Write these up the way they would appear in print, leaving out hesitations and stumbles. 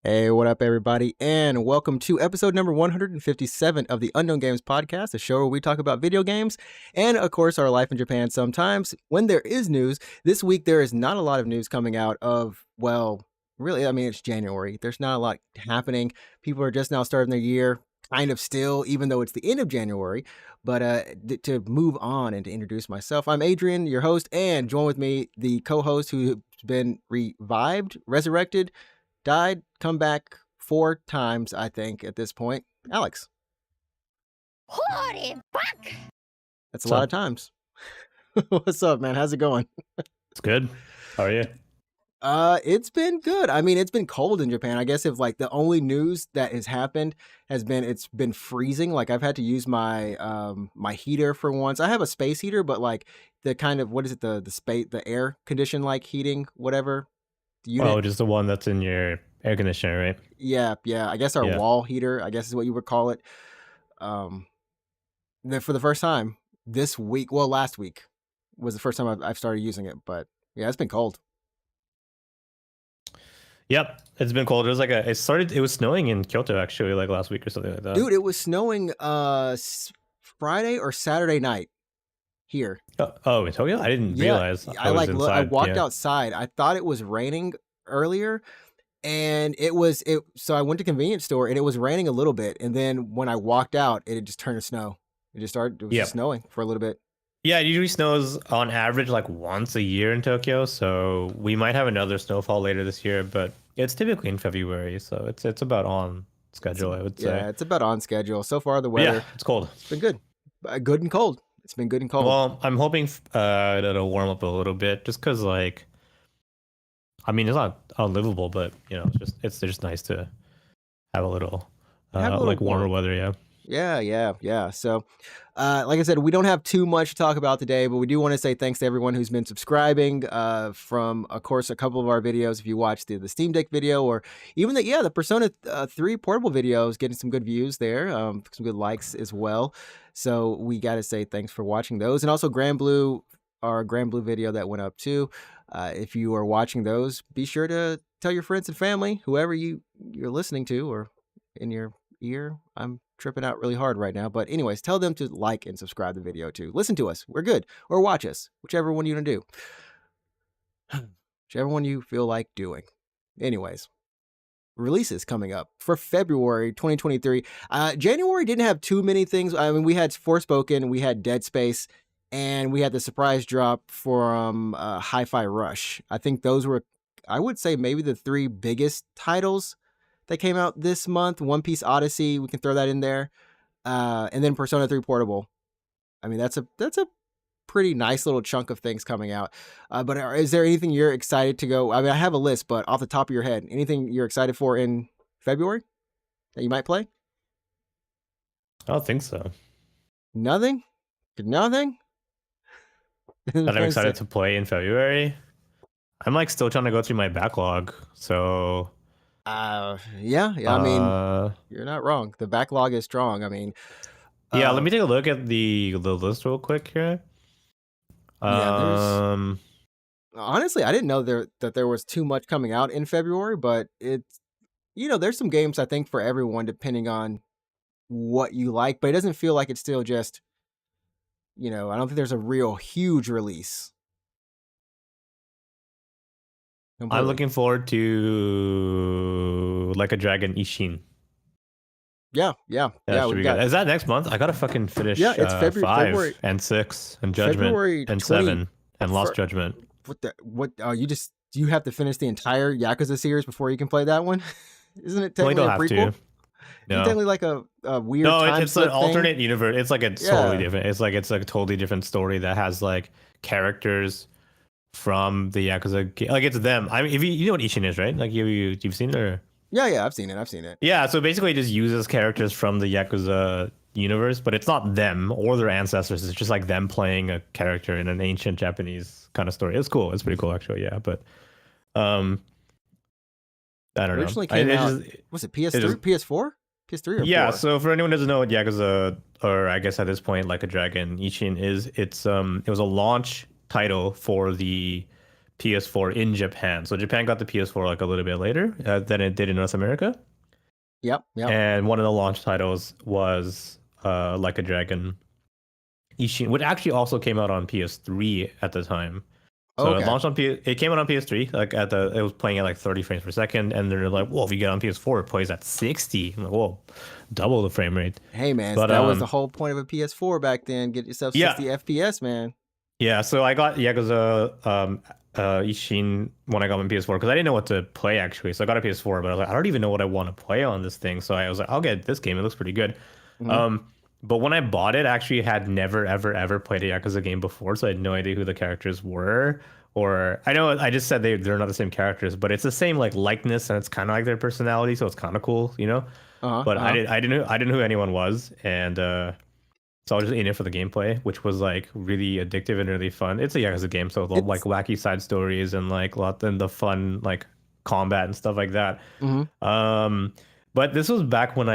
Hey, what up, everybody, and welcome to episode number 157 of the Unknown Games Podcast, a show where we talk about video games and, of course, our life in Japan sometimes. When there is news, this week there is not a lot of news coming out of, well, really, it's January. There's not a lot happening. People are just now starting their year, kind of still, even though it's the end of January. But to move on and to introduce myself, I'm Adrian, your host, and join with me, the co-host who's been revived, resurrected, died, come back 4 times, I think, at this point. Alex. Holy fuck! That's a lot of times. What's up, man? How's it going? It's good. How are you? It's been good. It's been cold in Japan. I guess if like the only news that has happened has been it's been freezing. Like I've had to use my my heater for once. I have a space heater, but like the kind of, what is it, the air condition like heating, whatever. Unit. Oh, just the one that's in your air conditioner, right? Yeah. I guess our wall heater, I guess is what you would call it. For the first time this week, well, last week was the first time I've started using it, but yeah, it's been cold. Yep, it's been cold. It was like it was snowing in Kyoto actually, like last week or something like that. Dude, it was snowing Friday or Saturday night here. Oh, in Tokyo? I didn't realize. I walked outside. I thought it was raining earlier, and so I went to convenience store and it was raining a little bit, and then when I walked out, it had just turned to snow. It was just snowing for a little bit. Yeah, it usually snows on average like once a year in Tokyo, so we might have another snowfall later this year, but it's typically in February, so it's about on schedule, I would say. Yeah, it's about on schedule. So far, the weather, it's cold. It's been good. Good and cold. It's been good and cold. Well, I'm hoping that it'll warm up a little bit, just because, like, it's not unlivable, but it's just nice to have a little like warmer weather. Yeah. So, like I said, we don't have too much to talk about today, but we do want to say thanks to everyone who's been subscribing from, of course, a couple of our videos. If you watched the Steam Deck video, or even the Persona 3 portable videos, getting some good views there, some good likes as well. So we got to say thanks for watching those. And also our Grand Blue video that went up too. If you are watching those, be sure to tell your friends and family, whoever you're listening to or in your ear. I'm tripping out really hard right now, but anyways, tell them to like and subscribe the video too. Listen to us, we're good, or watch us, whichever one you want to do. Whichever one you feel like doing. Anyways, releases coming up for February 2023. January didn't have too many things. We had Forspoken, we had Dead Space, and we had the surprise drop from Hi-Fi Rush. I think those were, I would say, maybe the 3 biggest titles that came out this month. One Piece Odyssey, we can throw that in there, and then Persona 3 Portable. That's a pretty nice little chunk of things coming out. But is there anything you're excited to go? I have a list, but off the top of your head, anything you're excited for in February that you might play? I don't think so. Nothing. That I'm excited to play in February. I'm like still trying to go through my backlog, so. You're not wrong. The backlog is strong. Let me take a look at the list real quick here. Honestly, I didn't know that there was too much coming out in February, but it's, there's some games I think for everyone depending on what you like, but it doesn't feel like it's still just, I don't think there's a real huge release. Completely. I'm looking forward to Like a Dragon Ishin. Yeah. Is that next month? I gotta fucking finish. Yeah, it's February 5 and 6 and Judgment February and 7 and Lost Judgment. You have to finish the entire Yakuza series before you can play that one? Isn't it technically a prequel? No. Technically like a weird. No, it's an alternate universe. It's like totally different. It's like a totally different story that has like characters from the Yakuza game. Like it's them. If you know what Ishin is, right? Like you've seen it, or? Yeah, I've seen it. Yeah, so basically it just uses characters from the Yakuza universe, but it's not them or their ancestors. It's just like them playing a character in an ancient Japanese kind of story. It's cool. It's pretty cool actually. Yeah, but I don't know. Originally came out. Was it PS3, PS4, PS3 or yeah? 4? So for anyone who doesn't know what Yakuza, or I guess at this point Like a Dragon Ishin is, it was a launch title for the PS4 in Japan. So Japan got the PS4 like a little bit later than it did in North America. Yep. And one of the launch titles was Like a Dragon Ishin, which actually also came out on PS3 at the time. So Okay. it launched on it came out on PS3, like it was playing at like 30 frames per second, and they're like, "Whoa, if you get on PS4, it plays at 60." I'm like, "Whoa, double the frame rate." Hey man, But that was the whole point of a PS4 back then. Get yourself 60 FPS, man. Yeah, so I got Yakuza Ishin when I got my PS4 because I didn't know what to play actually. So I got a PS4, but I was like, I don't even know what I want to play on this thing. So I was like, I'll get this game. It looks pretty good. Mhm. But when I bought it, I actually had never ever ever played a Yakuza game before, so I had no idea who the characters were. Or I know I just said they're not the same characters, but it's the same like likeness and it's kind of like their personality, so it's kind of cool, you know. But I didn't know who anyone was, and so I was just in it for the gameplay, which was like really addictive and really fun. It's a Yakuza game, so like wacky side stories and like a lot and the fun like combat and stuff like that. Mhm. But this was back when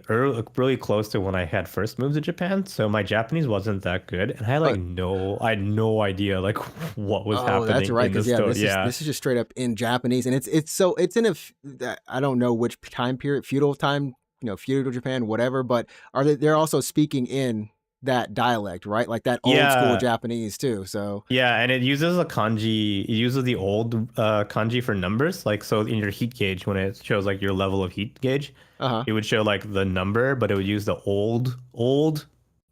really close to when I had first moved to Japan, so my Japanese wasn't that good, and I had I had no idea like what was happening. That's right. In the Because story. this is just straight up in Japanese, and it's in I don't know which time period, feudal time, feudal Japan, whatever. But they're also speaking in that dialect, right? Like that old school Japanese too. So yeah, and it uses a kanji. It uses the old kanji for numbers. Like so, in your heat gauge, when it shows like your level of heat gauge, it would show like the number, but it would use the old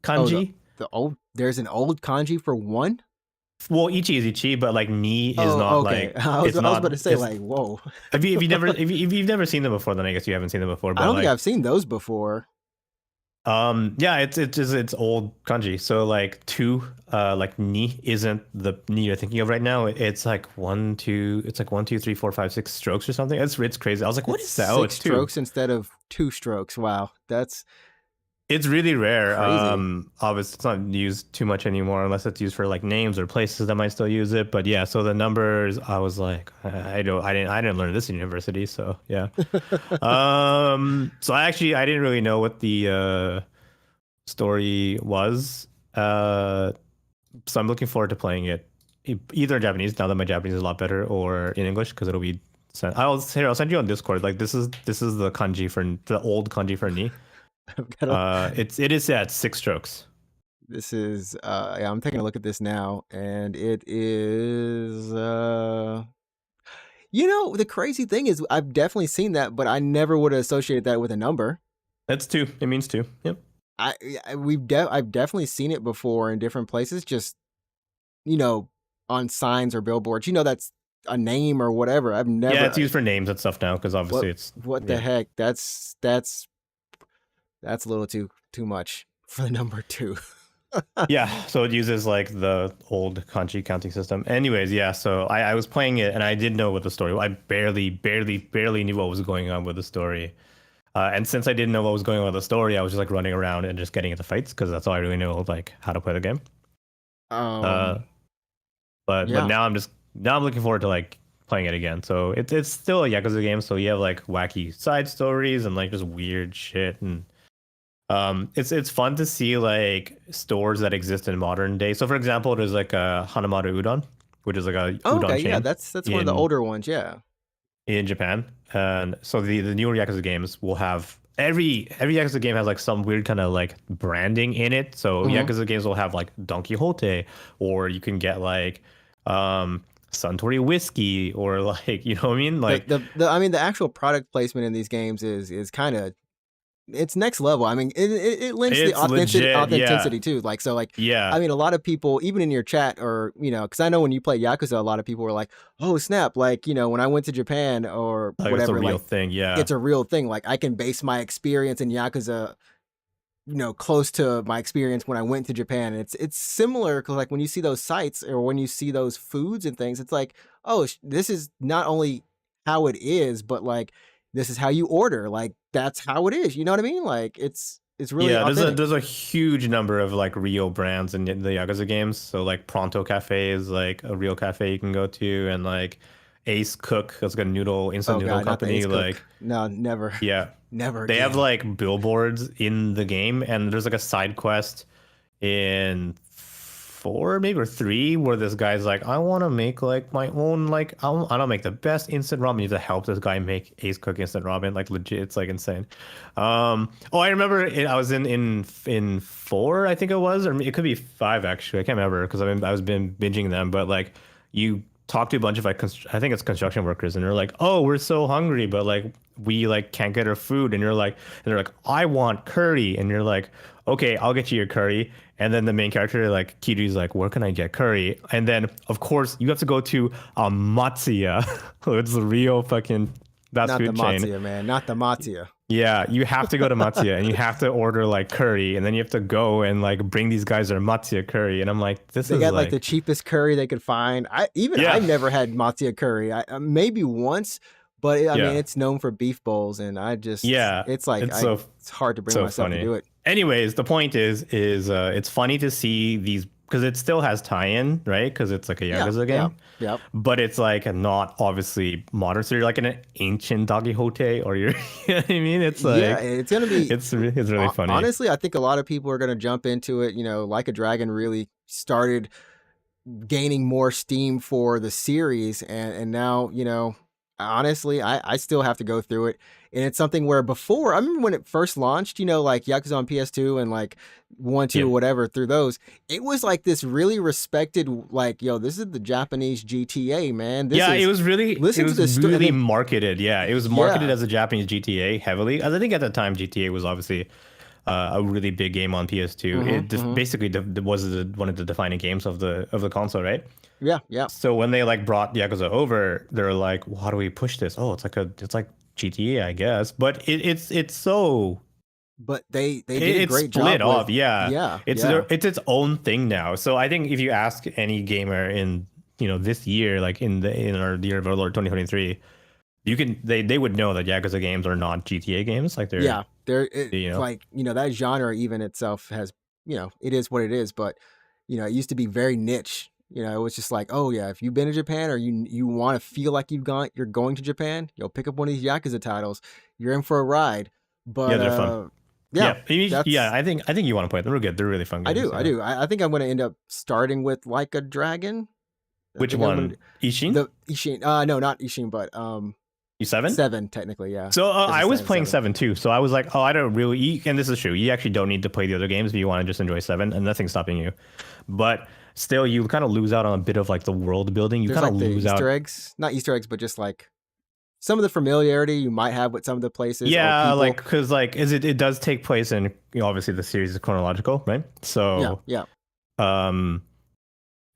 kanji. The old there's an old kanji for one. Well, ichi is ichi, but like ni is not okay. like I was about to say like whoa. If you've never seen them before, then I guess you haven't seen them before. But I don't think I've seen those before. Yeah, it's old kanji. So like two, like ni isn't the ni you're thinking of right now. It's like one, two, 3, 4, 5, 6 strokes or something. It's crazy. I was like, what is that? Oh, it's 2 strokes instead of 2 strokes. Wow, it's really rare. Crazy. Obviously it's not used too much anymore unless it's used for like names or places that might still use it. But yeah, so the numbers, I was like, I didn't learn this in university, so yeah. So I didn't really know what the story was. So I'm looking forward to playing it either in Japanese now that my Japanese is a lot better, or in English because it'll be sent. I'll send you on Discord. Like this is the kanji for the old kanji for ni. It is at 6 strokes. This is yeah, I'm taking a look at this now, and it is the crazy thing is I've definitely seen that, but I never would have associated that with a number. That's 2. It means 2. Yep. I've definitely seen it before in different places, just on signs or billboards. That's a name or whatever. I've never. Yeah, it's used for names and stuff now because obviously what the heck. That's a little too much for the number 2. Yeah, so it uses like the old kanji counting system. Anyways, yeah, so I was playing it and I didn't know what the story was. I barely knew what was going on with the story. And since I didn't know what was going on with the story, I was just like running around and just getting into fights because that's all I really know, like how to play the game. But now I'm looking forward to like playing it again. So it's still a Yakuza game, so you have like wacky side stories and like just weird shit, and it's fun to see like stores that exist in modern day. So for example, there's like a Hanamaru Udon, which is like a udon chain. Yeah, that's one of the older ones, yeah. In Japan. And so the newer Yakuza games will have every Yakuza game has like some weird kind of like branding in it. So Yakuza games will have like Don Quixote, or you can get like Suntory whiskey, or like, you know what I mean? Like the actual product placement in these games is kind of, it's next level. I mean, it lends the authenticity too. Like, so like, yeah. I mean, a lot of people, even in your chat, or, because I know when you play Yakuza, a lot of people were like, oh snap. Like, when I went to Japan or like whatever, it's a real thing. Yeah. It's a real thing. Like I can base my experience in Yakuza, close to my experience when I went to Japan. It's similar because like when you see those sites or when you see those foods and things, it's like, oh, this is not only how it is, but like, this is how you order. Like that's how it is. You know what I mean? Like it's really authentic. There's a huge number of like real brands in the Yakuza games. So like Pronto Cafe is like a real cafe you can go to, and like Ace Cook, that's like a instant noodle company. Like no, never. Yeah, never. They have like billboards in the game, and there's like a side quest in 4 maybe or 3 where this guy's like, I want to make like my own like I don't make the best instant ramen. You have to help this guy make Ace Cook instant ramen, like legit. It's like insane. Oh, I remember I was in 4, I think it was, or it could be 5 actually. I can't remember because I was been binging them, but like you talk to a bunch of like I think it's construction workers, and they're like, oh, we're so hungry, but like we like can't get our food, and they're like, I want curry, and you're like, okay, I'll get you your curry. And then the main character, like Kiryu's like, where can I get curry? And then of course you have to go to Matsuya. It's the real fucking fast Not food the chain. Matsuya, man. Not the Matsuya. Yeah, you have to go to Matsuya and you have to order like curry, and then you have to go and like bring these guys their Matsuya curry. And I'm like, They got like the cheapest curry they could find. I've never had Matsuya curry. Maybe once, but I mean, it's known for beef bowls, and it's like it's hard to bring myself to do it. Anyways, the point is it's funny to see these because it still has tie-in, right? Because it's like a Yakuza game. Yeah. But it's like not obviously modern. So you're like in an ancient Dagi Hote, or you're, you know what I mean? It's like, it's gonna be. It's really funny. Honestly, I think a lot of people are gonna jump into it. You know, Like a Dragon really started gaining more steam for the series, and now, you know, honestly, I still have to go through it. And it's something where before, I remember when it first launched, you know, like Yakuza on PS2 and like 1, 2, whatever, through those, it was like this really respected, like, yo, this is the Japanese GTA, man. It was really marketed. Yeah, it was marketed as a Japanese GTA heavily. As I think at the time, GTA was obviously a really big game on PS2. It basically was one of the defining games of the console, right? Yeah. So when they like brought Yakuza over, they're like, well, how do we push this? Oh, it's like GTA, I guess, but it's so. But they did a great job. Split off, It's its own thing now. So I think if you ask any gamer in this year, like in our year of our Lord 2023, they would know that Yakuza games are not GTA games. Like they're like that genre even itself has it is what it is. But it used to be very niche. It was just like, oh yeah, if you've been to Japan or you want to feel like you're going to Japan, pick up one of these Yakuza titles. You're in for a ride. But they're fun. I think you want to play them. They're good. They're really fun games. I do. I think I'm going to end up starting with Like a Dragon. Which one? Ishin? The Ishin. No, not Ishin, but E7? 7 technically, yeah. So I was playing 7 too. So I was like, oh, I don't really, and this is true. You actually don't need to play the other games if you want to just enjoy 7, and nothing's stopping you. But still, you kind of lose out on a bit of like the world building. You kind of lose out. Easter eggs, not Easter eggs, but just like some of the familiarity you might have with some of the places. Yeah, like because like it does take place in obviously the series is chronological, right? So yeah.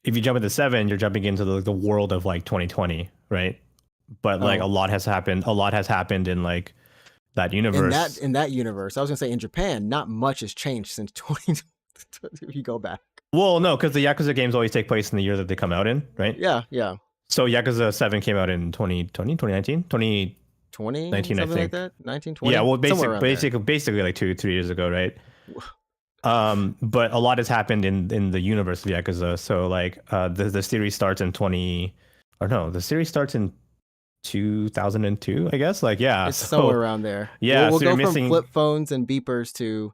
If you jump into 7, you're jumping into the world of like 2020, right? But like a lot has happened. A lot has happened in like that universe. In that universe, I was gonna say in Japan, not much has changed since 20. If you go back. Well, no, because the Yakuza games always take place in the year that they come out in, right? Yeah. So Yakuza 7 came out in 2020, 2019, 2019, I think. Like that? 1920? Yeah, well, basically like 2-3 years ago, right? But a lot has happened in the universe of Yakuza. So like the series starts in the series starts in 2002, I guess. Like, yeah. It's somewhere around there. Yeah, we'll go from flip phones and beepers to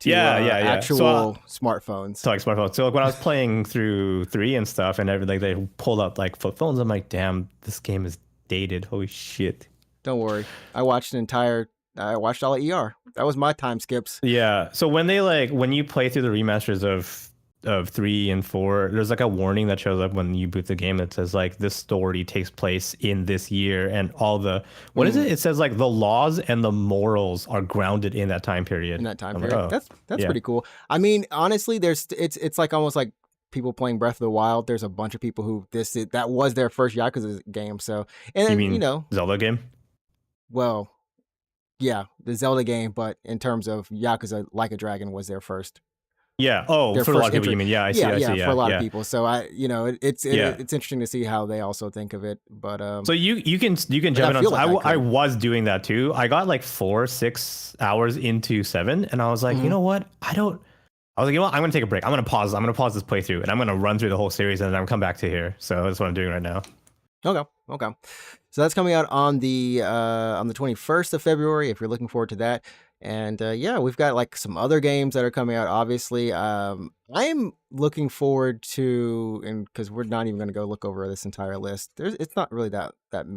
actual smartphones. So like smartphones. So like when I was playing through 3 and stuff, and everything, they pulled up like flip phones. I'm like, damn, this game is dated. Holy shit. Don't worry. I watched all of ER. That was my time skips. Yeah. So when you play through the remasters of 3 and 4, there's like a warning that shows up when you boot the game that says like this story takes place in this year, and all the is it? It says like the laws and the morals are grounded in that time period. That's pretty cool. I mean, honestly, it's like almost like people playing Breath of the Wild. There's a bunch of people who that was their first Yakuza game. So and you mean Zelda game? Well, yeah, the Zelda game, but in terms of Yakuza, Like a Dragon was their first. Yeah. Oh, for a lot of people, you mean? Yeah, I see. For a lot of people. So it's interesting to see how they also think of it. But so you can jump in on. I was doing that too. I got like 4-6 hours into 7, and I was like, you know what? I was like, I'm gonna take a break. I'm gonna pause this playthrough, and I'm gonna run through the whole series, and then I'm come back to here. So that's what I'm doing right now. Okay. So that's coming out on the 21st of February. If you're looking forward to that, And yeah, we've got like some other games that are coming out. Obviously, I'm looking forward to, and because we're not even going to go look over this entire list. It's not really that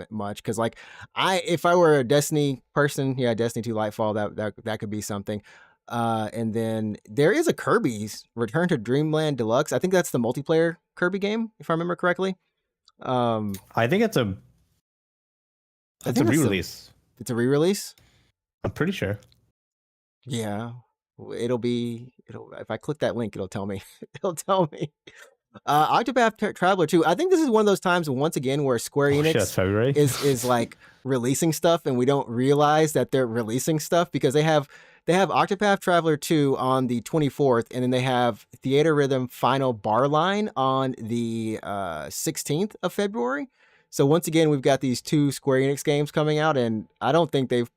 much. Because like if I were a Destiny person, yeah, Destiny 2 Lightfall, that could be something. And then there is a Kirby's Return to Dreamland Deluxe. I think that's the multiplayer Kirby game, if I remember correctly. I think it's a re-release. It's a re-release. I'm pretty sure. Yeah, if I click that link, it'll tell me. It'll tell me. Octopath Traveler 2. I think this is one of those times once again where Square Enix that's February. is like releasing stuff and we don't realize that they're releasing stuff because they have Octopath Traveler 2 on the 24th, and then they have Theatrhythm Final Bar Line on the 16th of February. So once again, we've got these two Square Enix games coming out, and I don't think they've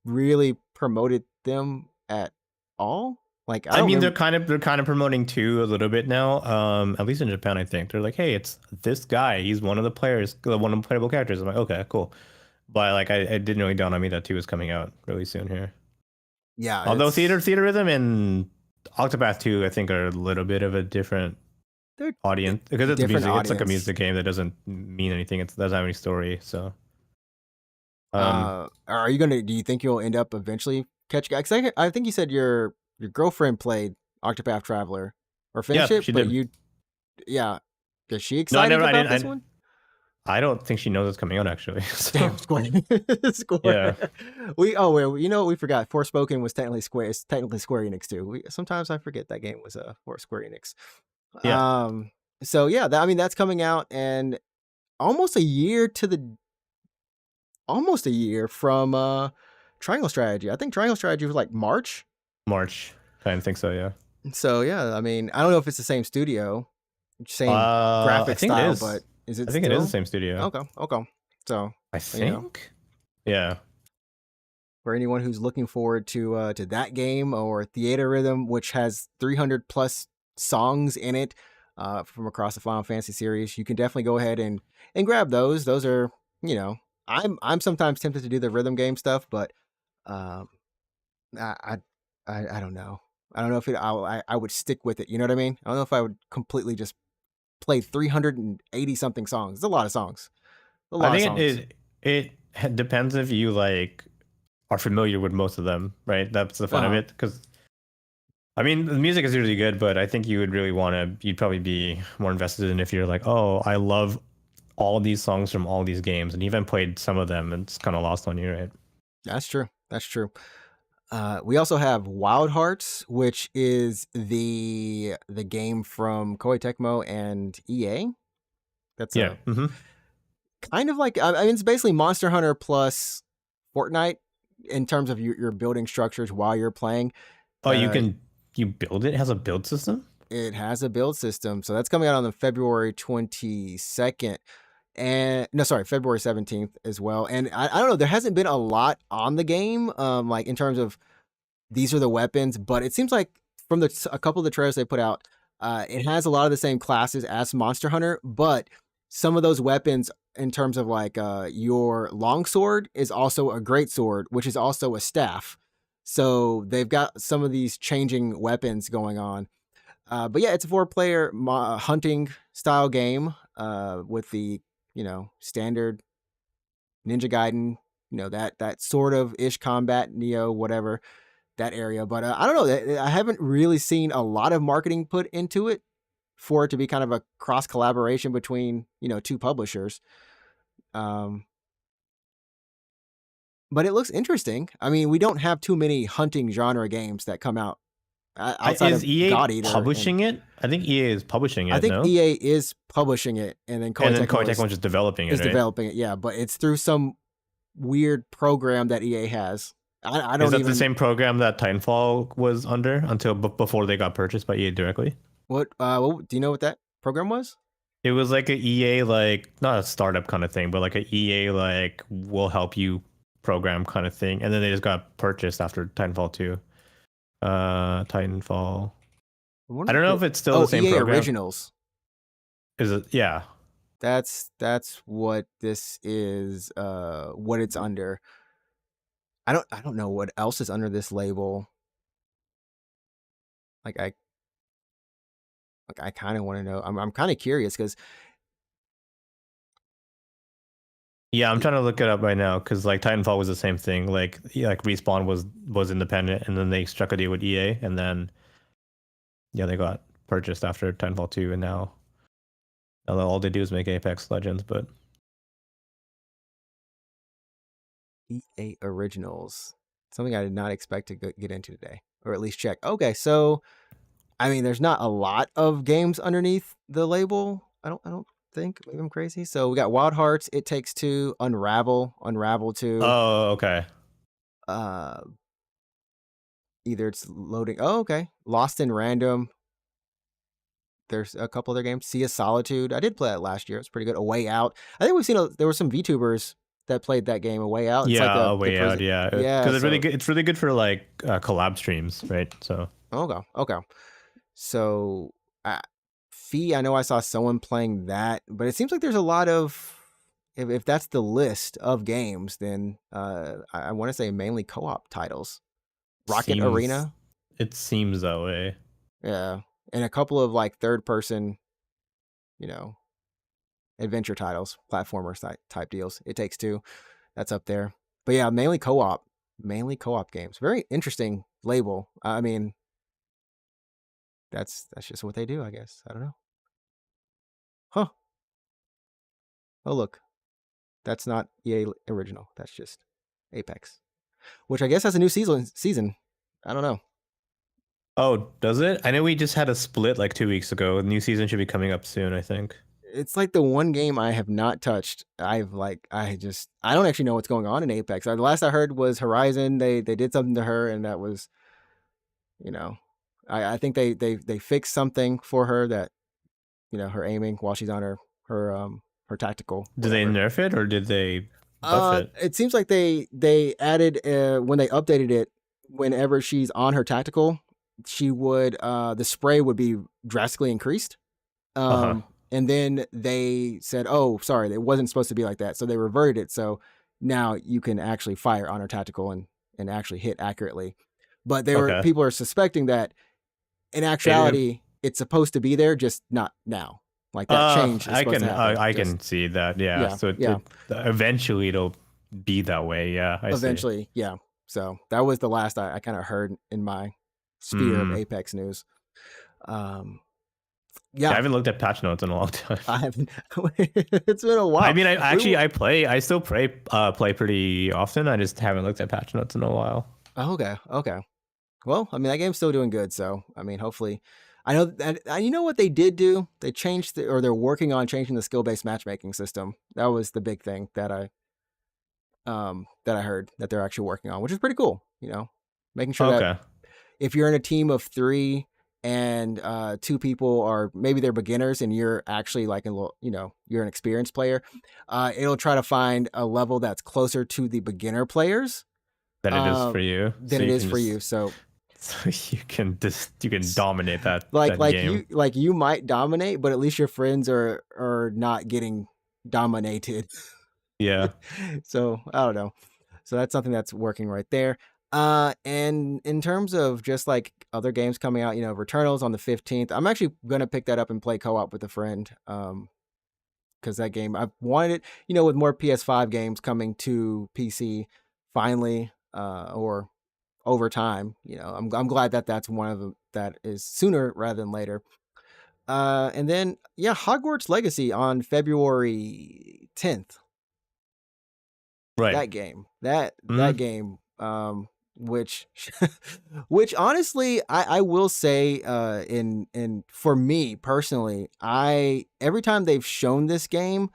really promoted them at all. Like I mean, they're kind of promoting 2 a little bit now. At least in Japan, I think they're like, hey, it's this guy. He's one of the players, one of the playable characters. I'm like, okay, cool. But like, I didn't really dawn on me that 2 is coming out really soon here. Yeah. Although Theatrhythm and Octopath 2, I think, are a little bit of a different audience because it's music. Audience. It's like a music game that doesn't mean anything. It doesn't have any story. So, are you gonna? Do you think you'll end up eventually catch? Because I think you said your girlfriend played Octopath Traveler or finished it, she but did. Is she excited about this one? I don't think she knows it's coming out actually. So. Damn, Square. Yeah. We forgot. Forspoken was technically Square. It's technically Square Enix too. Sometimes I forget that game was for Square Enix. Yeah. So yeah, that's coming out, and almost a year from Triangle Strategy. I think Triangle Strategy was like March. I think so. Yeah. So yeah, I mean, I don't know if it's the same studio, same graphic style, but is it? I think it is the same studio. Okay. So I think, yeah. For anyone who's looking forward to that game or Theatrhythm, which has 300 plus songs in it from across the Final Fantasy series, you can definitely go ahead and grab those. Those are, I'm sometimes tempted to do the rhythm game stuff, but I don't know. I don't know if I would stick with it. You know what I mean? I don't know if I would completely just play 380 something songs. It's a lot of songs. I think it depends if you like are familiar with most of them, right? That's the fun of it. Because I mean, the music is really good, but I think you would really you'd probably be more invested in if you're like, oh, I love all these songs from all these games, and even played some of them, and it's kind of lost on you, right? That's true. We also have Wild Hearts, which is the game from Koei Tecmo and EA. That's kind of like, I mean, it's basically Monster Hunter plus Fortnite in terms of your building structures while you're playing. Oh, you build it? It has a build system? It has a build system. So that's coming out on the February 22nd. February 17th as well. And I don't know, there hasn't been a lot on the game, like in terms of these are the weapons, but it seems like from a couple of the trailers they put out, it has a lot of the same classes as Monster Hunter, but some of those weapons in terms of like your longsword is also a great sword, which is also a staff. So they've got some of these changing weapons going on. But yeah, it's a 4-player hunting style game with the, standard Ninja Gaiden, that sort of ish combat, Neo, whatever, that area. But I don't know. I haven't really seen a lot of marketing put into it for it to be kind of a cross collaboration between, 2 publishers. But it looks interesting. I mean, we don't have too many hunting genre games that come out outside of EA God Eater publishing it? I think EA is publishing it. I think EA is publishing it, and then Koei Tecmo is just developing it. Developing it, yeah. But it's through some weird program that EA has. I don't. Is that the same program that Titanfall was under until before they got purchased by EA directly? What? Do you know what that program was? It was like a EA, like not a startup kind of thing, but like a EA, like will help you program kind of thing, and then they just got purchased after Titanfall 2. Titanfall. I don't know if it's still the same EA program. Originals. Is it? Yeah. That's what this is. What it's under. I don't know what else is under this label. Like I kind of want to know. I'm kind of curious because Yeah, I'm trying to look it up right now because like Titanfall was the same thing. Like like Respawn was independent, and then they struck a deal with EA, and then yeah, they got purchased after Titanfall 2, and now all they do is make Apex Legends. But EA Originals, something I did not expect to get into today, or at least check. Okay, so I mean, there's not a lot of games underneath the label. I don't think. Maybe I'm crazy. So we got Wild Hearts, It Takes Two, Unravel 2. oh, okay. Uh, either it's loading. Oh, okay. Lost in Random. There's a couple other games. Sea of Solitude. I did play that last year. It's pretty good. A Way Out. I think we've seen there were some VTubers that played that game. A Way Out. It's like Yeah, the way out. prison. Yeah, Yeah. because it's really So good. It's really good for like collab streams, right? So okay. So Fee. I know I saw someone playing that, but it seems like there's a lot of. If that's the list of games, then I want to say mainly co-op titles. Rocket Arena. It seems that way. Yeah. And a couple of like third person, adventure titles, platformer type deals. It Takes Two. That's up there. But yeah, mainly co-op games. Very interesting label. I mean, that's just what they do, I guess. I don't know. Huh. Oh, look. That's not EA original. That's just Apex, which I guess has a new season. I don't know. Oh, does it? I know we just had a split like 2 weeks ago. The new season should be coming up soon, I think. It's like the one game I have not touched. I don't actually know what's going on in Apex. The last I heard was Horizon. They did something to her, and that was, I think they fixed something for her that, her aiming while she's on her tactical. Did they nerf it or did they buff it? It seems like they added when they updated it. Whenever she's on her tactical, she would the spray would be drastically increased. And then they said, "Oh, sorry, it wasn't supposed to be like that." So they reverted it. So now you can actually fire on her tactical and actually hit accurately. But people are suspecting that in actuality it's supposed to be there, just not now. Like that change. I can see that. Yeah. So eventually it'll be that way. Yeah. Eventually, see. Yeah. So that was the last I kind of heard in my sphere of Apex news. Yeah, I haven't looked at patch notes in a long time. I haven't. It's been a while. I mean, I still play pretty often. I just haven't looked at patch notes in a while. Oh, okay. Well, I mean, that game's still doing good. So, I mean, hopefully, I know that you know what they did do. They changed they're working on changing the skill-based matchmaking system. That was the big thing that I heard that they're actually working on, which is pretty cool. Making sure that if you're in a team of 3 and 2 people are maybe they're beginners and you're actually like you're an experienced player, it'll try to find a level that's closer to the beginner players than it is for you. So you can dominate that game. You might dominate, but at least your friends are not getting dominated. Yeah. So I don't know. So that's something that's working right there. And in terms of just like other games coming out, Returnal's on the 15th. I'm actually gonna pick that up and play co-op with a friend. Because that game I've wanted it, with more PS5 games coming to PC finally, or over time. I'm glad that that's one of them that is sooner rather than later. And then Hogwarts Legacy on February 10th. Right. That game. That game. Which honestly, I will say, in for me personally, every time they've shown this game,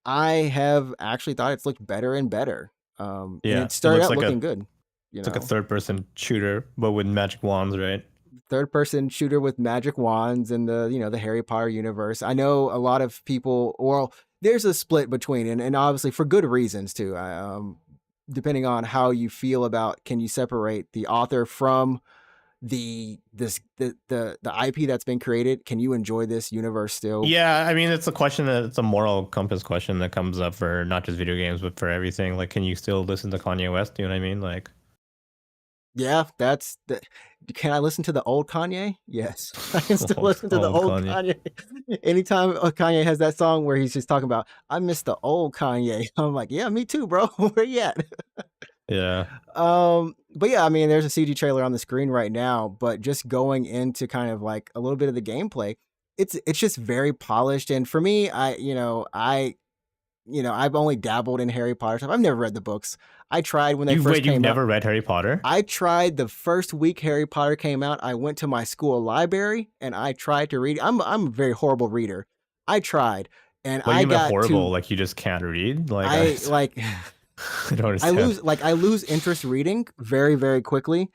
I have actually thought it's looked better and better. And it started out looking good. It's like a third-person shooter, but with magic wands, right? Third-person shooter with magic wands and the Harry Potter universe. I know a lot of people. Well, there's a split between, and obviously for good reasons too. Depending on how you feel about, can you separate the author from the IP that's been created? Can you enjoy this universe still? Yeah, I mean, it's a moral compass question that comes up for not just video games, but for everything. Like, can you still listen to Kanye West? You know what I mean? Like, Yeah, that's the. Can I listen to the old Kanye? Yes, I can still Old, listen to the old old Kanye. Kanye. Anytime Kanye has that song where he's just talking about, I miss the old Kanye. I'm like, yeah, me too, bro. Where you at? Yeah. But yeah, I mean, there's a CG trailer on the screen right now, but just going into kind of like a little bit of the gameplay, it's just very polished. And for me, I've only dabbled in Harry Potter stuff. I've never read the books. I tried when they first You've came out. never read Harry Potter? I tried the first week Harry Potter came out. I went to my school library and I tried to read. I'm a very horrible reader. I tried and What do I you mean by got horrible? to Like you just can't read? Like I like I don't understand. I lose interest reading very very quickly.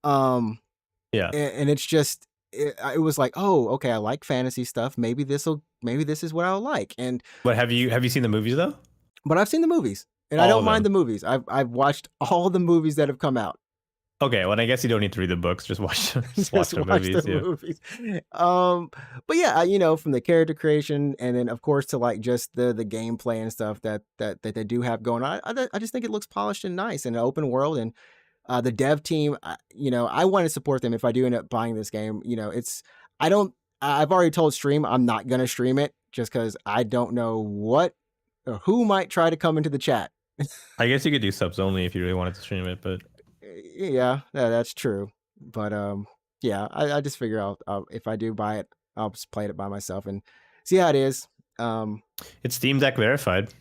Yeah. And it's just it was like, oh, okay, I like fantasy stuff. Maybe this is what I'll like. And But have you seen the movies though? but I've seen the movies and I All don't of mind them. the movies. I've watched all the movies that have come out. Okay, well I guess you don't need to read the books. Just watch just watch Just the watch the movies. Yeah. movies. But yeah, from the character creation and then of course to like just the gameplay and stuff that they do have going on. I just think it looks polished and nice in an open world. And the dev team, I want to support them if I do end up buying this game. I don't. I've already told Stream I'm not gonna stream it just because I don't know what or who might try to come into the chat. I guess you could do subs only if you really wanted to stream it, but Yeah, that's true. But yeah, I just figure I'll if I do buy it, I'll just play it by myself and see how it is. it's Steam Deck verified.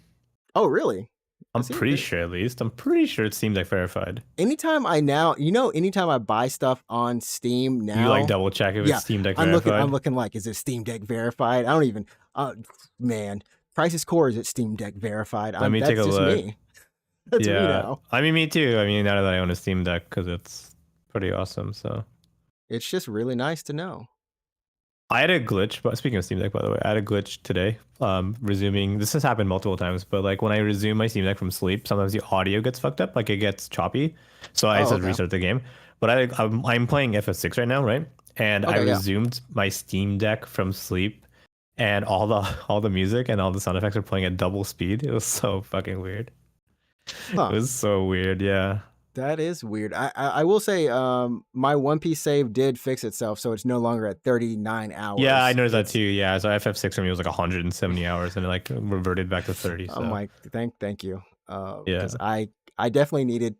Oh really? I'm See, pretty sure at least. I'm pretty sure it's Steam Deck verified. anytime anytime I buy stuff on Steam now, You like double check if yeah, it's Steam Deck I'm verified. looking like, is it Steam Deck verified? I don't even. Man, Crisis Core, is it Steam Deck verified? Let me take a That's just look. me. That's me now. I mean, me too. I mean, now that I own a Steam Deck, because it's pretty awesome. So It's just really nice to know. I had a glitch. But speaking of Steam Deck, by the way, I had a glitch today. Resuming. This has happened multiple times, but like when I resume my Steam Deck from sleep, sometimes the audio gets fucked up. Like it gets choppy. So I said Okay. restart the game. But I'm playing FF6 right now, right? And I Okay, yeah. resumed my Steam Deck from sleep, and all the music and all the sound effects are playing at double speed. It was so fucking weird. Huh. It was so weird. Yeah. That is weird. I will say, my One Piece save did fix itself, so it's no longer at 39 hours. Yeah, I noticed that too. Yeah, so FF6 for me was like 170 hours, and it like reverted back to 30. So I'm like, thank you. yeah, Because I definitely needed,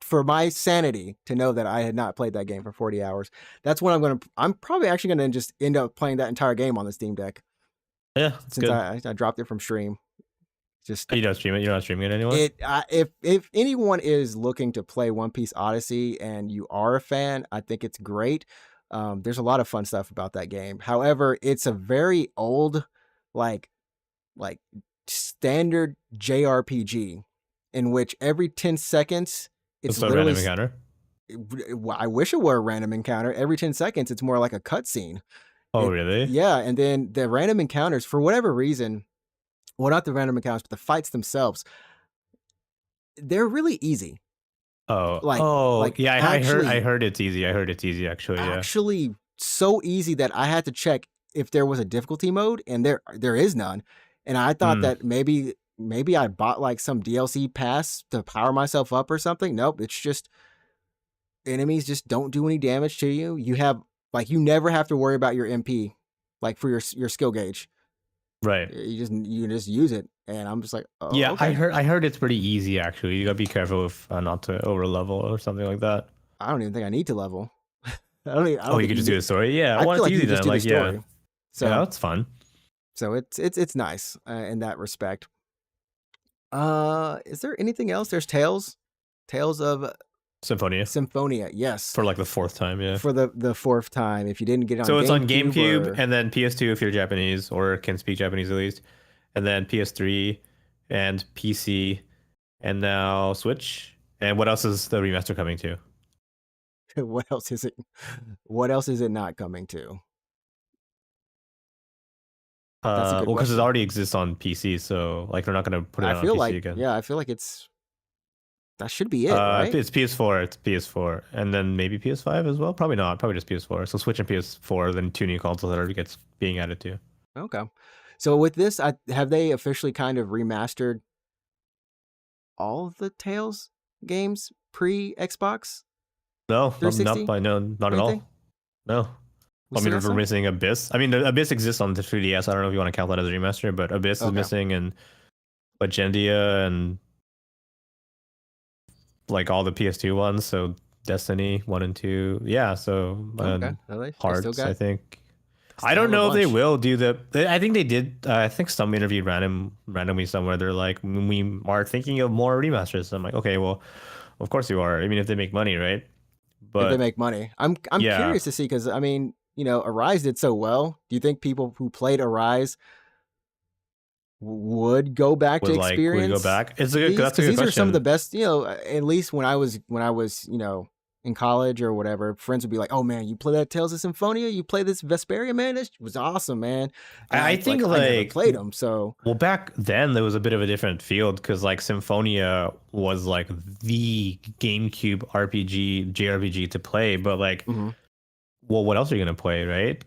for my sanity, to know that I had not played that game for 40 hours. That's when I'm probably actually gonna just end up playing that entire game on the Steam Deck yeah, it's since good. I dropped it from stream. Just You don't stream it. You're not streaming it anymore. if anyone is looking to play One Piece Odyssey and you are a fan, I think it's great. There's a lot of fun stuff about that game. However, it's a very old, like standard JRPG in which every 10 seconds it's It's a literally. random encounter. I wish it were a random encounter. Every 10 seconds, it's more like a cutscene. Oh, really? Yeah, and then the random encounters, for whatever reason, well, not the random encounters, but the fights themselves, they're really easy. Oh, Like yeah. actually, I heard it's easy. I heard it's easy actually. Yeah. actually so easy that I had to check if there was a difficulty mode, and there is none. And I thought that maybe I bought like some DLC pass to power myself up or something. Nope, it's just enemies just don't do any damage to you. You have you never have to worry about your MP, like for your skill gauge. Right. You just use it, and I'm just like, oh, Yeah, okay. I heard it's pretty easy actually. You gotta be careful with not to over level or something like that. I don't even think I need to level. I don't You think could just do the story. Yeah, I well, feel it's like you easy could just then. do the Like, story. yeah, So yeah, that's fun. So it's nice in that respect. Is there anything else? There's Tales of Symphonia Yes, for like the fourth time. Yeah. for the fourth time. If you didn't get it on So it's on GameCube GameCube and then PS2 if you're Japanese or can speak Japanese at least, and then PS3 and PC, and now Switch. And what else is the remaster coming to? what else is it? What else is it not coming to? That's a good Well, because it question. already exists on PC, so like they're not gonna put it I on feel PC like again. I feel like that should be it, right? It's PS4. It's PS4, and then maybe PS5 as well. Probably not. Probably just PS4. So Switch and PS4, then two new consoles that are being added to. Okay. So with this, have they officially kind of remastered all of the Tales games pre Xbox? No, not 360? by not at Anything? all. No. We I still mean, got we're some? missing Abyss. I mean, Abyss exists on the 3DS. I don't know if you want to count that as a remaster, but Abyss is Okay. missing, and Legendia, and like all the PS2 ones. So Destiny 1 and 2. Yeah. So Okay. Well, they still Hearts, I got think. I still don't have a know if they bunch. will do I think they did. I think some interview randomly somewhere. They're like, we are thinking of more remasters. I'm like, okay, well, of course you are. I mean, if they make money, right? If they But make money. I'm yeah, curious to see because I mean, Arise did so well. Do you think people who played Arise would go back to would we go experience back? It's a good. these? That's a Because good these are some of the question. best. At least when I was in college or whatever, friends would be like, "Oh man, you play that Tales of Symphonia? You play this Vesperia, man? This was awesome, man." And I I think I never like played them, so well, back then there was a bit of a different field because like Symphonia was like the GameCube RPG JRPG to play, but like, mhm. well, what else are you gonna play, right?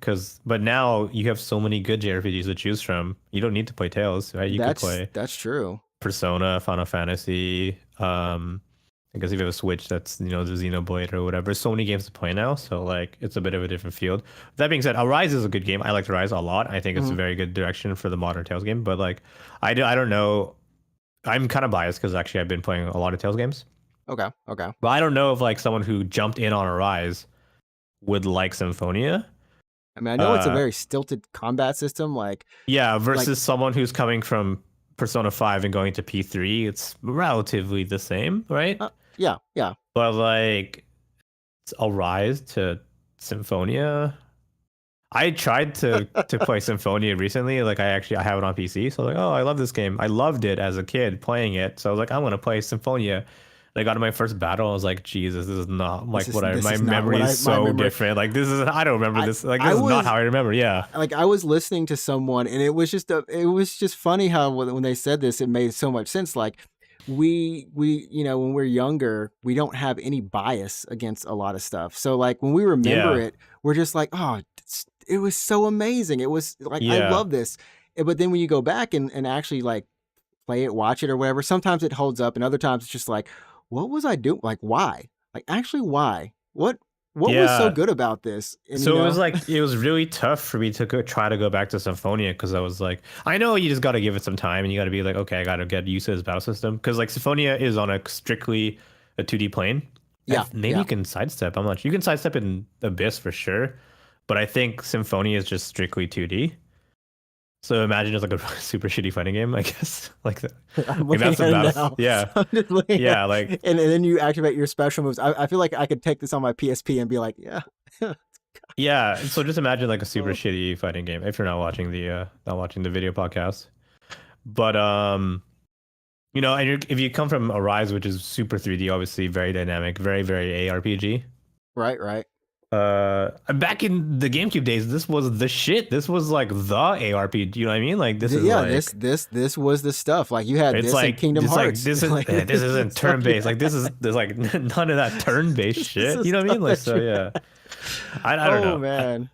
But now you have so many good JRPGs to choose from. You don't need to play Tales, right? You could play That's true. Persona, Final Fantasy. I guess if you have a Switch, that's the Xenoblade or whatever. So many games to play now, so like it's a bit of a different field. That being said, Arise is a good game. I like Arise a lot. I think it's a Mhm. very good direction for the modern Tales game. But like, I don't know. I'm kind of biased because actually I've been playing a lot of Tales games, Okay, okay. but I don't know if like someone who jumped in on Arise would like Symphonia. I mean, I know it's a Uh, very stilted combat system, yeah, like versus someone who's coming from Persona 5 and going to P3, it's relatively the same, right? yeah, yeah. But like a rise to Symphonia. I tried to play Symphonia recently. Like I have it on PC. So like, oh, I love this game. I loved it as a kid playing it. So I was like, I'm gonna play Symphonia. And I got to my first battle. I was like, Jesus, this is not like This my is not memory what is my so memory. different. Like this is I don't remember this. Like I this is not was how I remember. Yeah. like I was listening to someone and it was just funny how when they said this it made so much sense. Like we when we're younger we don't have any bias against a lot of stuff. So like when we remember Yeah. it, we're just like, oh, it was so amazing. It was like I Yeah. love this. But then when you go back and actually like play it, watch it or whatever, sometimes it holds up and other times it's just like, what was I doing? Like why? Like actually why? What was so Yeah. good about this? And So it was like it was really tough for me to try to go back to Symphonia because I was like, I know you just got to give it some time and you got to be like, okay, I got to get used to this battle system because like Symphonia is on a strictly a 2D plane. yeah, Maybe yeah. you can sidestep. I'm not sure. You can sidestep in Abyss for sure, but I think Symphonia is just strictly 2D. So imagine it's like a super shitty fighting game, I guess. Like, I'm like looking that's the at it battle. now. Yeah, I'm just looking yeah. at Like and then you activate your special moves. I feel like I could take this on my PSP and be like, yeah. yeah. So just imagine like a super Oh. shitty fighting game if you're not watching the video podcast. But and if you come from Arise, which is super 3D, obviously very dynamic, very very ARPG. Right. Back in the GameCube days, this was the shit. This was like the ARPG. You know what I mean? Like this is Yeah, like this was the stuff. Like you had it's this in like Kingdom it's like Hearts. this is Like, this isn't stuff turn you based. Like there's like none of that turn based This shit. is You know what I mean? stuff Like that so you- yeah. I don't know. Oh man.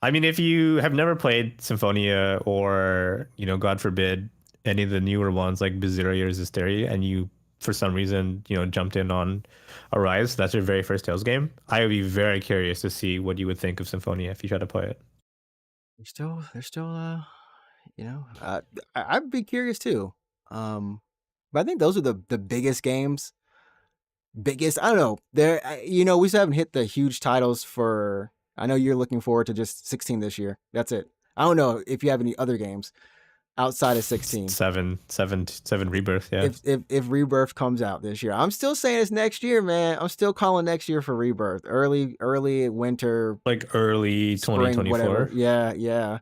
I mean, if you have never played Symphonia or God forbid, any of the newer ones like Bizarre or Zestiria, and you for some reason jumped in on Arise, that's your very first Tales game, I would be very curious to see what you would think of Symphonia if you try to play it. They're still I'd be curious too. But I think those are the biggest games. Biggest, I don't know. We still haven't hit the huge titles for. I know you're looking forward to just 16 this year. That's it. I don't know if you have any other games outside of 16. Seven Rebirth, yeah. If Rebirth comes out this year, I'm still saying it's next year, man. I'm still calling next year for Rebirth. Early winter, Like early spring, 2024. whatever. Yeah.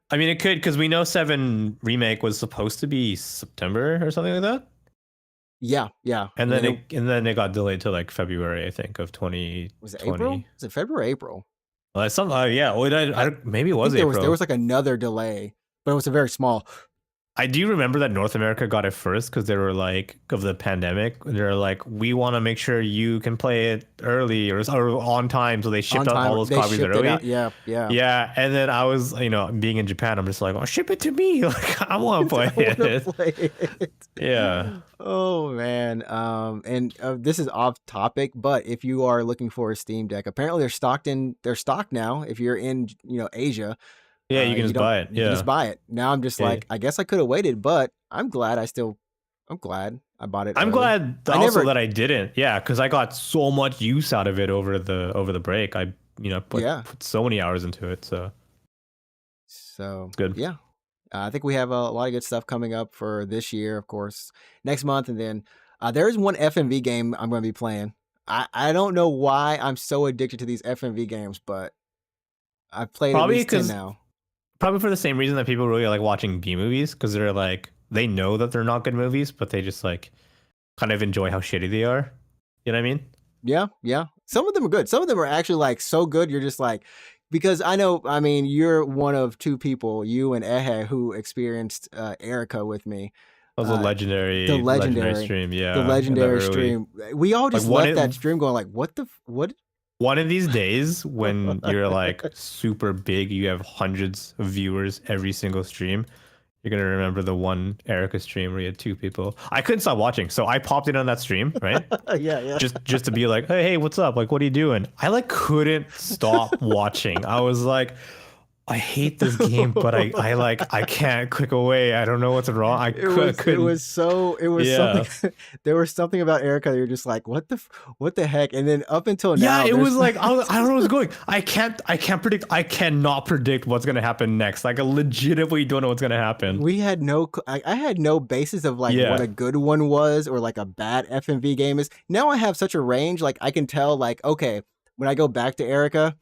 I mean, it could, because we know 7 Remake was supposed to be September or something like that. Yeah. And then it got delayed to like February, I think, of 2020. Was it April? Was it February or April? Well, yeah. Well, maybe it was I think April. there was like another delay, but it was a very small I do remember that North America got it first because they were like of the pandemic. They're like, we want to make sure you can play it early or on time, so they shipped On out time, all those they copies shipped it early. out. Yeah, yeah. Yeah, and then I was, being in Japan, I'm just like, oh, ship it to me. Like, I want to play I want to it. play it. Yeah. Oh man. And this is off topic, but if you are looking for a Steam Deck, apparently they're stocked now. If you're in, Asia, Yeah, you can you just don't buy it. you can just Yeah. buy it. Now I'm just Yeah. like, I guess I could have waited, but I'm glad I bought it I'm early. glad I also never that I didn't. Yeah, because I got so much use out of it over the break. I Yeah. put so many hours into it. So So it's good. yeah. I think we have a lot of good stuff coming up for this year, of course, next month, and then there is one FMV game I'm going to be playing. I don't know why I'm so addicted to these FMV games, but I've played at Probably least 10 because now. probably for the same reason that people really like watching B movies because they're like they know that they're not good movies, but they just like kind of enjoy how shitty they are. You know what I mean? Yeah, yeah. Some of them are good. Some of them are actually like so good. You're just like, because I mean, you're one of two people, you and Ehe, who experienced Erica with me. That was a Uh, legendary the legendary legendary, stream. Yeah, the in the legendary early stream. We all like just left that stream going like, what? one of these days when you're like super big, you have hundreds of viewers every single stream. You're gonna remember the one Erica stream where you had two people. I couldn't stop watching, so I popped in on that stream, right? Yeah, yeah. Just to be like, hey, what's up? Like, what are you doing? I like couldn't stop watching. I was like, I hate this game, but I can't click away. I don't know what's wrong. It was Yeah. something. There was something about Erica that you're just like, what the heck? And then up until Yeah, now, it there's- was like I don't know what's going. I cannot predict what's gonna happen next. Like I legitimately don't know what's gonna happen. we had I had no basis of like Yeah. what a good one was or like a bad FMV game is. Now I have such a range, like I can tell like, okay, when I go back to Erica,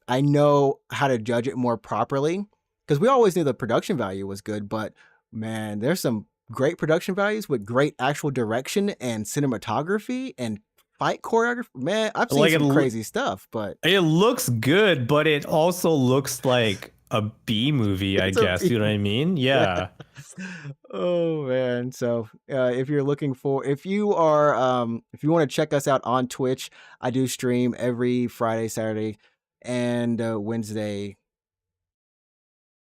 I know how to judge it more properly because we always knew the production value was good, but man, there's some great production values with great actual direction and cinematography and fight choreography. Man, I've seen Like, some crazy stuff, but It looks good, but it also looks like a B movie, I It's a guess. You know what I mean? Yeah. Oh man. So if you're looking for if you want to check us out on Twitch, I do stream every Friday, Saturday, and Wednesday,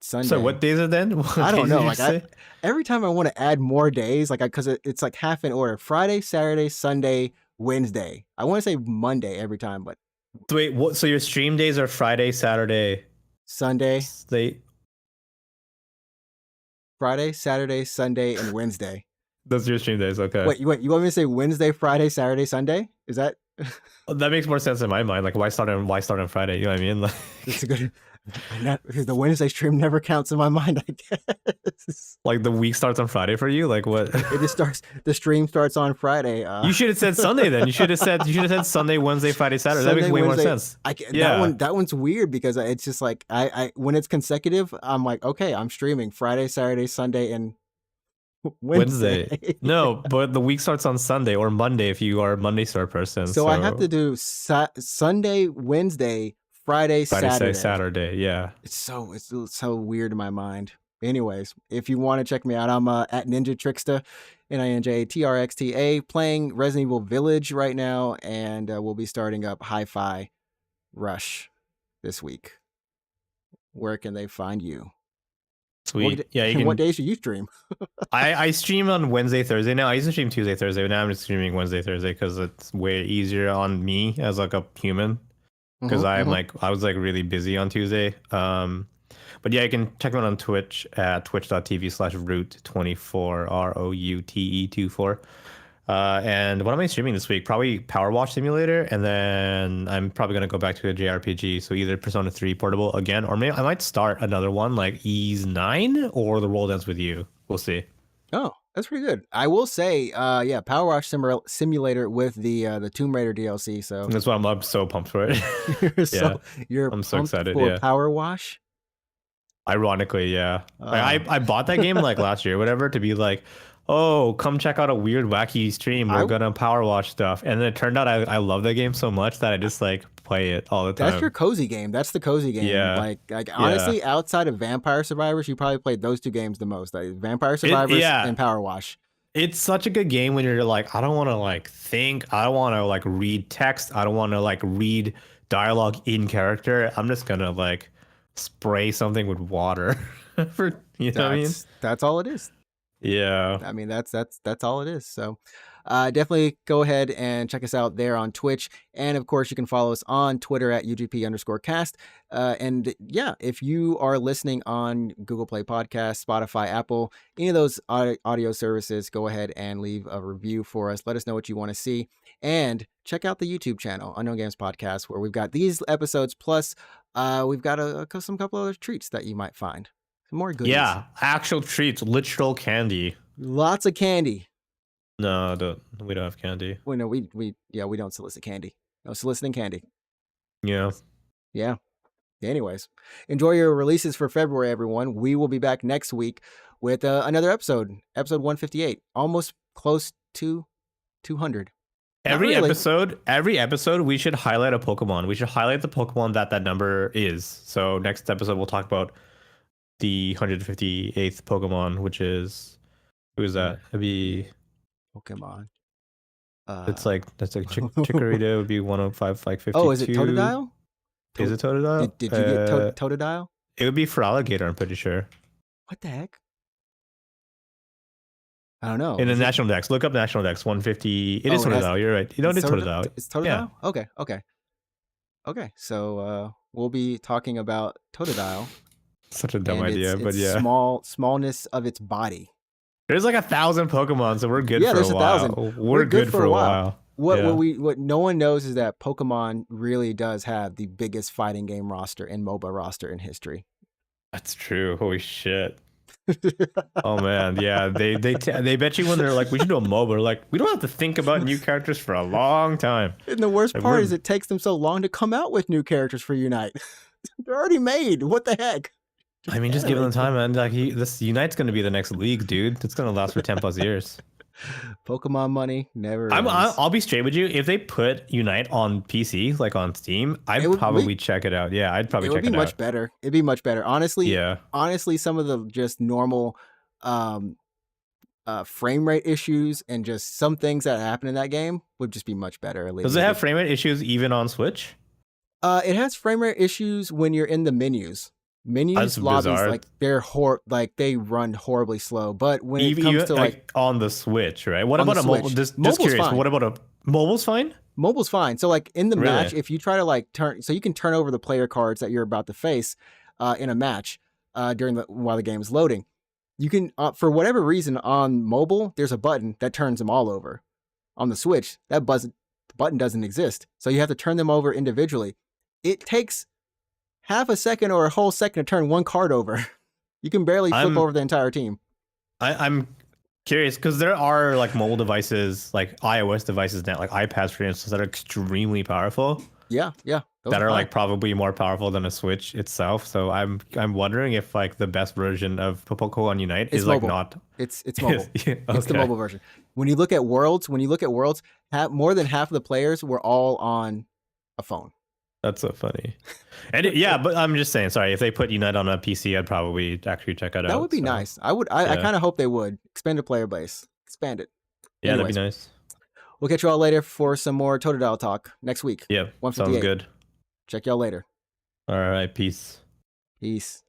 Sunday. So what days are then? What I don't days know. did you Like say? every time I want to add more days, like because it's like half in order: Friday, Saturday, Sunday, Wednesday. I want to say Monday every time, but Wait, what? So your stream days are Friday, Saturday, Sunday, They Friday, Saturday, Sunday, and Wednesday. those are your stream days. Okay. Wait, you want me to say Wednesday, Friday, Saturday, Sunday? Is that? That makes more sense in my mind. Like why start on Friday? You know what I mean? Like It's a good. Because the Wednesday stream never counts in my mind, I guess. like the week starts on Friday for you? Like what? It just starts. The stream starts on Friday. You should have said Sunday then. You should have said Sunday, Wednesday, Friday, Saturday. That makes Sunday, way Wednesday. more sense. Yeah. That one's weird because it's just like I when it's consecutive, I'm like, okay, I'm streaming Friday, Saturday, Sunday, and Wednesday. No, but the week starts on Sunday or Monday if you are a Monday start person. So I have to do Sunday, Wednesday, Friday, Saturday. Yeah. It's so weird in my mind. Anyways, if you want to check me out, I'm at Ninja Tricksta, NinjaTrxta, playing Resident Evil Village right now, and we'll be starting up Hi-Fi Rush this week. Where can they find you? Sweet. Yeah, you can. What days do you stream? I stream on Wednesday, Thursday now. I used to stream Tuesday, Thursday, but now I'm just streaming Wednesday, Thursday because it's way easier on me as like a human. Because I was like really busy on Tuesday. But yeah, you can check me out on Twitch at twitch.tv/route24 ROUTE24. And what am I streaming this week? Probably Power Wash Simulator, and then I'm probably gonna go back to a JRPG. So either Persona 3 Portable again, or maybe I might start another one like Ease 9 or The World Ends with You. We'll see. Oh, that's pretty good. I will say, yeah, Power Wash Simulator with the Tomb Raider DLC. So That's why I'm so pumped for it. I'm so excited, for yeah. Power Wash. Ironically, yeah. I bought that game like last year, whatever, to be like, oh, come check out a weird, wacky stream. We're gonna power wash stuff, and then it turned out I love that game so much that I just like play it all the time. That's your cozy game. That's the cozy game. Yeah. Like honestly, outside of Vampire Survivors, you probably played those two games the most. Like Vampire Survivors and Power Wash. It's such a good game when you're like, I don't want to like think, I don't want to like read text, I don't want to like read dialogue in character. I'm just gonna like spray something with water for what I mean? That's all it is. Yeah. I mean, that's all it is. So definitely go ahead and check us out there on Twitch. And of course, you can follow us on Twitter at UGP_cast. And yeah, if you are listening on Google Play Podcast, Spotify, Apple, any of those audio services, go ahead and leave a review for us. Let us know what you want to see. And check out the YouTube channel, Unknown Games Podcast, where we've got these episodes. Plus, we've got some couple other treats that you might find. Some more goodies. Yeah, actual treats, literal candy. Lots of candy. No, we don't have candy. Well, no, we don't solicit candy. No soliciting candy. Yeah. Yeah. Anyways, enjoy your releases for February, everyone. We will be back next week with another episode 158, almost close to 200. Every episode, we should highlight a Pokemon. We should highlight the Pokemon that number is. So next episode, we'll talk about the 158th Pokemon, which is, who is that? It'd be Pokemon. That's like Chikorita would be 105, like 52. Oh, is it Totodile? Is it Totodile? Did you get Totodile? It would be for alligator, I'm pretty sure. What the heck? I don't know. In the National Dex. Look up National Dex 150. It is Totodile. You're right. You know, it's Totodile. It's Totodile? Yeah. Okay. So we'll be talking about Totodile. Such a dumb idea, but yeah. Smallness of its body. There's like 1,000 Pokemon, so we're good for a while. There's 1,000. We're good for a while. What no one knows is that Pokemon really does have the biggest fighting game roster and MOBA roster in history. That's true. Holy shit. Oh man, yeah. They bet you when they're like, we should do a MOBA. Like, we don't have to think about new characters for a long time. And the worst part is it takes them so long to come out with new characters for Unite. They're already made. What the heck? I mean, just give them time, man. Like, this Unite's going to be the next league, dude. It's going to last for 10 plus years. Pokemon money never. I'll be straight with you. If they put Unite on PC, like on Steam, I'd probably check it out. Yeah, I'd probably check it out. It would be much better. It'd be much better. Honestly, yeah. Honestly, some of the just normal frame rate issues and just some things that happen in that game would just be much better. Does it have frame rate issues even on Switch? It has frame rate issues when you're in the menus. Lobbies, bizarre. like they run horribly slow. But when it comes to like on the Switch, right? What about a mobile? Just curious. Fine. What about a mobile's fine? Mobile's fine. So like in the match, if you try to like so you can turn over the player cards that you're about to face in a match while the game is loading. You can for whatever reason on mobile, there's a button that turns them all over. On the Switch, that button doesn't exist. So you have to turn them over individually. It takes half a second or a whole second to turn one card over. You can barely flip over the entire team. I'm curious because there are like mobile devices, like iOS devices now, like iPads for instance, that are extremely powerful. Yeah. That are like probably more powerful than a Switch itself. So I'm wondering if like the best version of Pokemon Unite is mobile. Like not. It's mobile. Okay. It's the mobile version. When you look at Worlds, more than half of the players were all on a phone. That's so funny. And but I'm just saying, sorry, if they put Unite on a PC, I'd probably actually check it out. That would be nice. I kind of hope they would. Expand the player base. Expand it. Yeah, anyways, that'd be nice. We'll catch you all later for some more Totodile talk next week. Yeah, sounds good. Check y'all later. All right, peace. Peace.